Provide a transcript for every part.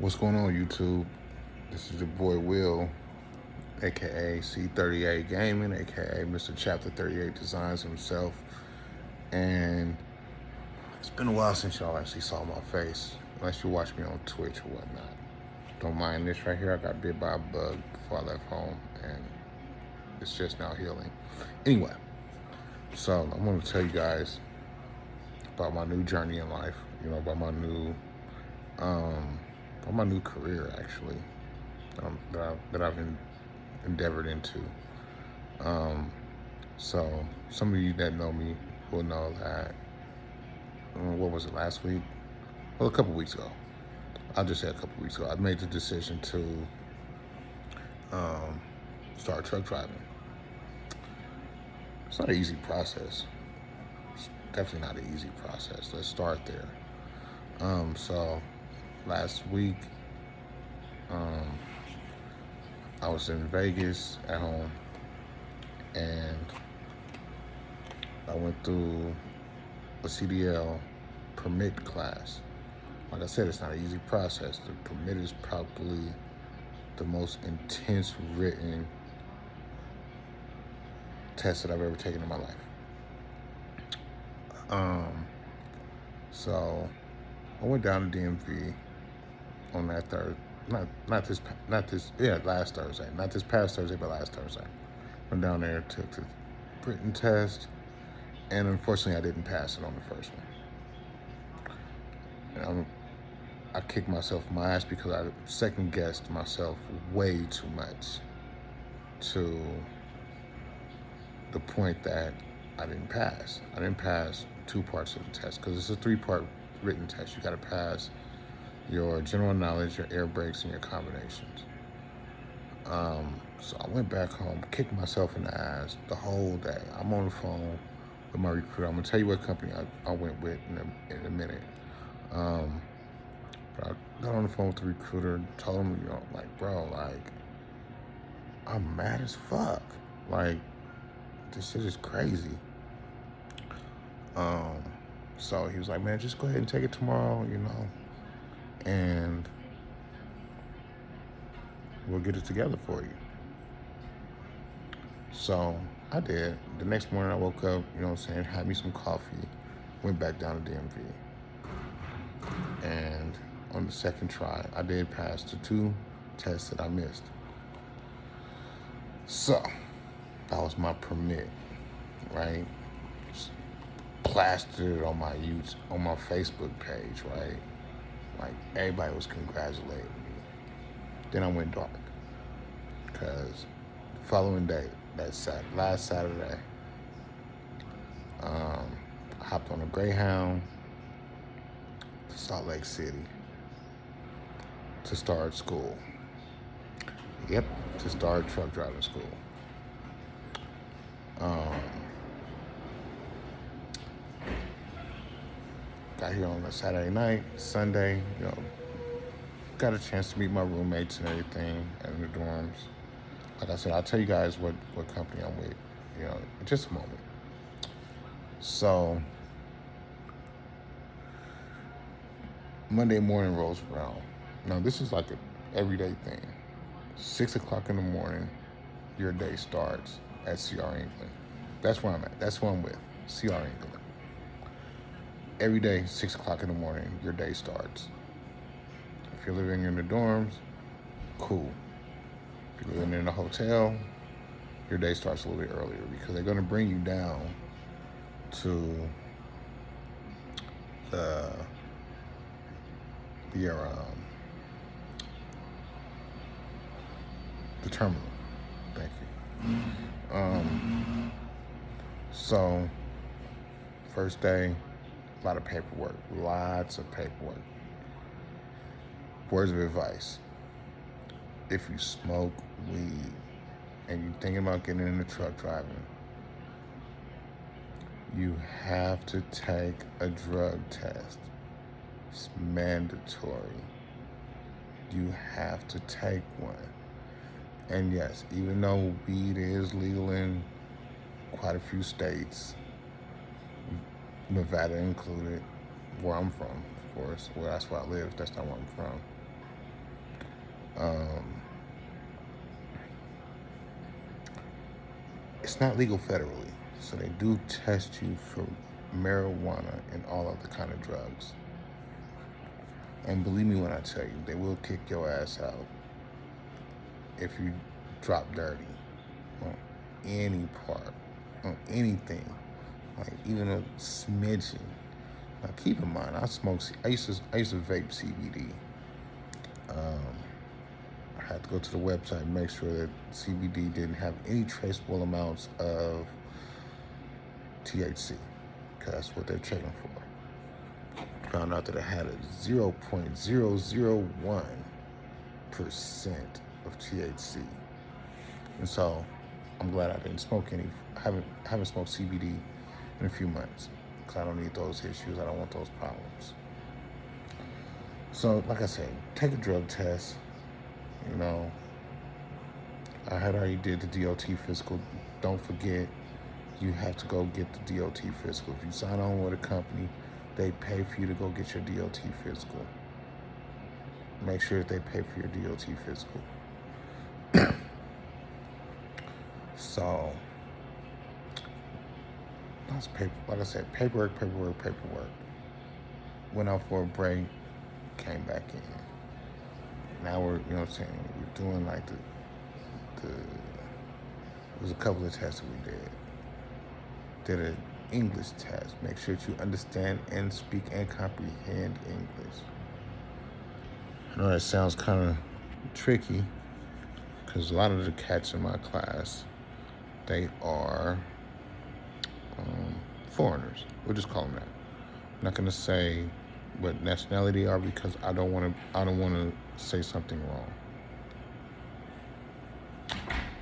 What's going on, YouTube? This is your boy Will, aka C38 Gaming, aka Mr. Chapter 38 Designs himself. And it's been a while since y'all actually saw my face, unless you watch me on Twitch or whatnot. Don't mind this right here. I got bit by a bug before I left home, and it's just now healing. Anyway, so I'm going to tell you guys about my new journey in life. About my new career actually that I've endeavored into. So some of you that know me will know that, what was it, last week? Well, a couple weeks ago. I'll just say a couple weeks ago. I made the decision to start truck driving. It's not an easy process. It's definitely not an easy process. Let's start there. So last week, I was in Vegas at home, and I went through a Cdl Permit class. Like I said, it's not an easy process. The permit is probably the most intense written test that I've ever taken in my life. So I went down to DMV on that Thursday. Last Thursday. Not this past Thursday, but last Thursday. Went down there, took the written test, and unfortunately I didn't pass it on the first one. And I kicked myself in my ass because I second guessed myself way too much, to the point that I didn't pass. I didn't pass two parts of the test because it's a 3-part written test. You got to pass your general knowledge, your air brakes, and your combinations. So I went back home, kicked myself in the ass the whole day. I'm on the phone with my recruiter. I'm gonna tell you what company I went with in a minute. But I got on the phone with the recruiter, told him, bro, I'm mad as fuck. This shit is crazy. So he was like, man, just go ahead and take it tomorrow, and we'll get it together for you. So I did. The next morning I woke up, had me some coffee, went back down to DMV. And on the second try, I did pass the 2 tests that I missed. So that was my permit, right? Plastered it on my Facebook page, right? Like, everybody was congratulating me. Then I went dark, because the following day, last Saturday, I hopped on a Greyhound to Salt Lake City to start school. Yep, to start truck driving school. Got here on a Saturday night, Sunday, got a chance to meet my roommates and everything in the dorms. Like I said, I'll tell you guys what company I'm with, in just a moment. So Monday morning rolls around. Now, this is like an everyday thing. 6 o'clock in the morning, your day starts at CR England. That's where I'm at. That's where I'm with, CR England. Every day, 6 o'clock in the morning, your day starts. If you're living in the dorms, cool. If you're living in a hotel, your day starts a little bit earlier, because they're going to bring you down to the terminal. Thank you. So first day, a lot of paperwork, lots of paperwork. Words of advice: if you smoke weed and you're thinking about getting into truck driving, you have to take a drug test. It's mandatory. You have to take one. And yes, even though weed is legal in quite a few states, Nevada included, where I'm from, of course. Well, that's where I live. That's not where I'm from. It's not legal federally, so they do test you for marijuana and all other kind of drugs. And believe me when I tell you, they will kick your ass out if you drop dirty on any part, on anything, like even a smidgen. Now keep in mind, I used to vape CBD. I had to go to the website and make sure that CBD didn't have any traceable amounts of THC, because that's what they're checking for. Found out that it had a 0.001% of THC, and so I'm glad I didn't smoke any. I haven't smoked CBD in a few months because I don't need those issues. I don't want those problems. So, like I said, take a drug test. You know, I had already did the DOT physical. Don't forget, you have to go get the DOT physical. If you sign on with a company, they pay for you to go get your DOT physical. Make sure that they pay for your DOT physical. So, that's like I said, paperwork. Went out for a break, came back in. Now we're, you know what I'm saying, we're doing like there's a couple of tests that we did an English test. Make sure that you understand and speak and comprehend English. I know that sounds kind of tricky because a lot of the cats in my class, they are foreigners. We'll just call them that. I'm not gonna say what nationality they are because I don't want to say something wrong.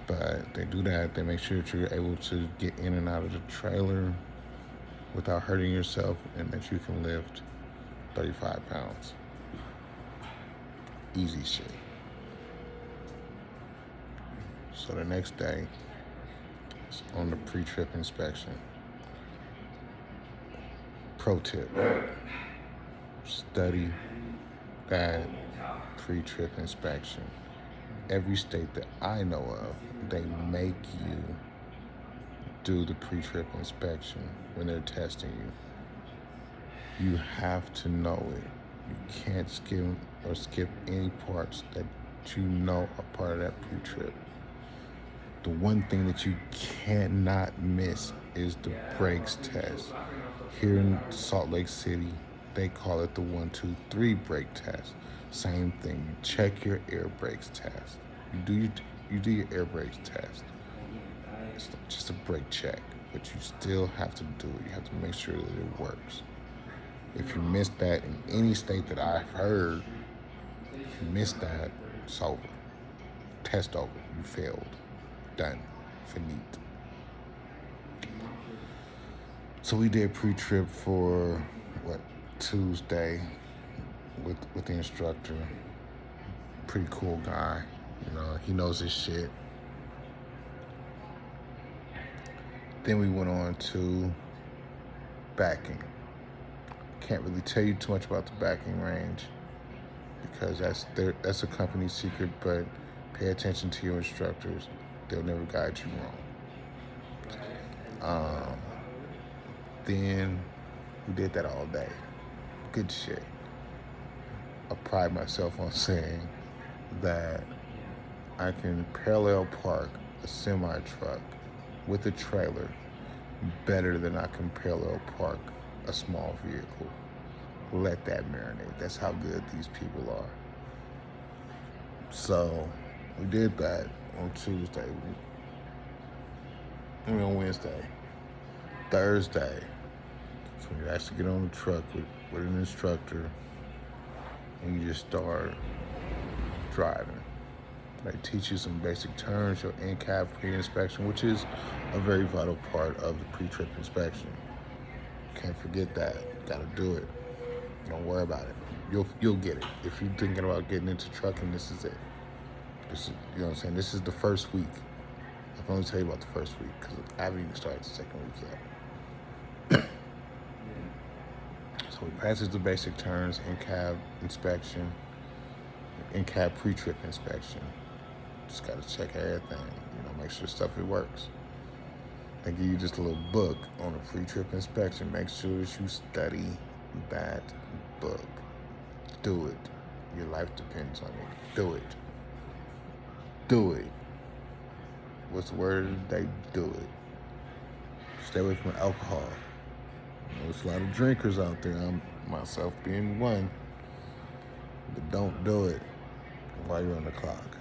But they do that. They make sure that you're able to get in and out of the trailer without hurting yourself, and that you can lift 35 pounds. Easy shit. So the next day, it's on the pre-trip inspection. Pro tip: study that pre-trip inspection. Every state that I know of, they make you do the pre-trip inspection when they're testing you. You have to know it. You can't skip any parts that you know are part of that pre-trip. The one thing that you cannot miss is the brakes test. Here in Salt Lake City, they call it the 1, 2, 3 brake test. Same thing. You check your air brakes test. You do your air brakes test. It's just a brake check, but you still have to do it. You have to make sure that it works. If you miss that in any state that I've heard, if you miss that, it's over. Test over. You failed. Done. Finite. So we did pre-trip for Tuesday with the instructor. Pretty cool guy. You know, he knows his shit. Then we went on to backing. Can't really tell you too much about the backing range because that's a company secret, but pay attention to your instructors. They'll never guide you wrong. Then we did that all day. Good shit. I pride myself on saying that I can parallel park a semi-truck with a trailer better than I can parallel park a small vehicle. Let that marinate. That's how good these people are. So we did that on Tuesday. On Wednesday. Thursday. So you actually get on the truck with an instructor and you just start driving. They teach you some basic turns, your in-cab pre-inspection, which is a very vital part of the pre-trip inspection. Can't forget that. Gotta do it. Don't worry about it. You'll get it. If you're thinking about getting into trucking, this is it. This is, you know what I'm saying? This is the first week. I can only tell you about the first week because I haven't even started the second week yet. So we passes the basic turns, in-cab inspection. in-cab pre-trip inspection. Just gotta check everything, make sure stuff it works. They give you just a little book on a pre-trip inspection. Make sure that you study that book. Do it. Your life depends on it. Do it. Do it. What's the word of the day? Do it. Stay away from alcohol. There's a lot of drinkers out there, I'm myself being one, but don't do it while you're on the clock.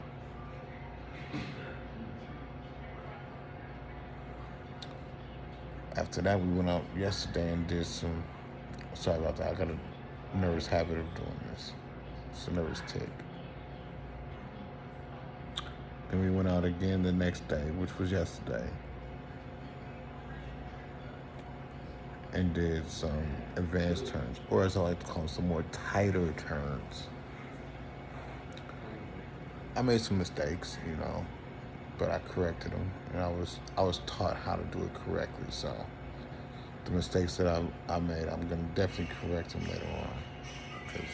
After that, we went out yesterday and did some, sorry about that, I got a nervous habit of doing this. It's a nervous tick. Then we went out again the next day, which was yesterday, and did some advanced turns, or as I like to call them, some more tighter turns. I made some mistakes, but I corrected them, and I was taught how to do it correctly. So the mistakes that I made, I'm gonna definitely correct them later on, because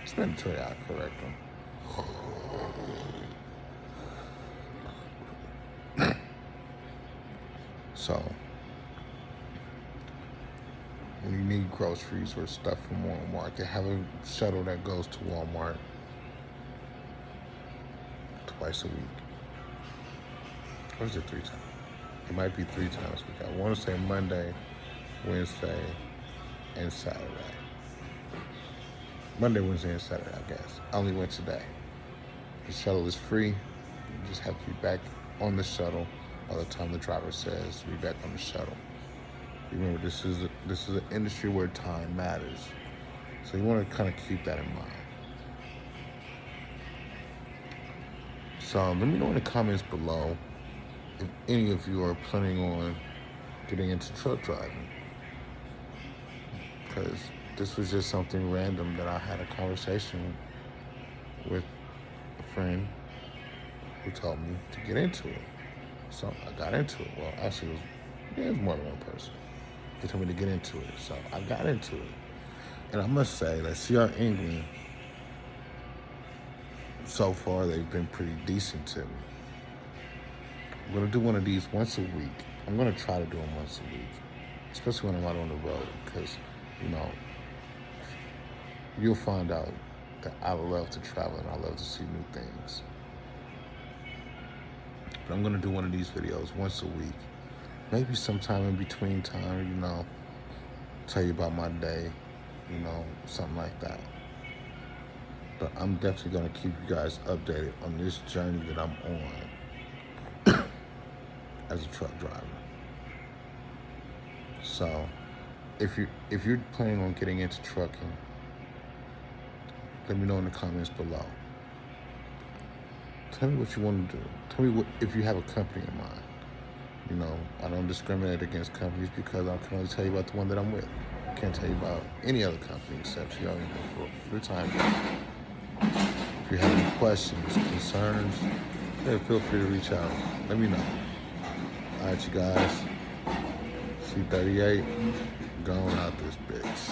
it's mandatory I correct them. So when you need groceries or stuff from Walmart, they have a shuttle that goes to Walmart twice a week. Or is it 3 times? It might be 3 times a week. I want to say Monday, Wednesday, and Saturday. Monday, Wednesday, and Saturday, I guess. I only went today. The shuttle is free. You just have to be back on the shuttle by the time the driver says be back on the shuttle. Remember, this is an industry where time matters. So you want to kind of keep that in mind. So let me know in the comments below if any of you are planning on getting into truck driving. Because this was just something random that I had a conversation with a friend who told me to get into it. So I got into it. Well, actually, it was more than one person. They told me to get into it, so I got into it. And I must say that CR England, so far, they've been pretty decent to me. I'm gonna do one of these once a week. I'm gonna try to do them once a week, especially when I'm out on the road, because, you'll find out that I love to travel and I love to see new things. But I'm gonna do one of these videos once a week. Maybe sometime in between time, tell you about my day, something like that. But I'm definitely gonna keep you guys updated on this journey that I'm on as a truck driver. So, if you're planning on getting into trucking, let me know in the comments below. Tell me what you want to do. Tell me if you have a company in mind. I don't discriminate against companies because I can only tell you about the one that I'm with. I can't tell you about any other company except for the time. If you have any questions, concerns, feel free to reach out. Let me know. All right, you guys. C38, going out this bitch.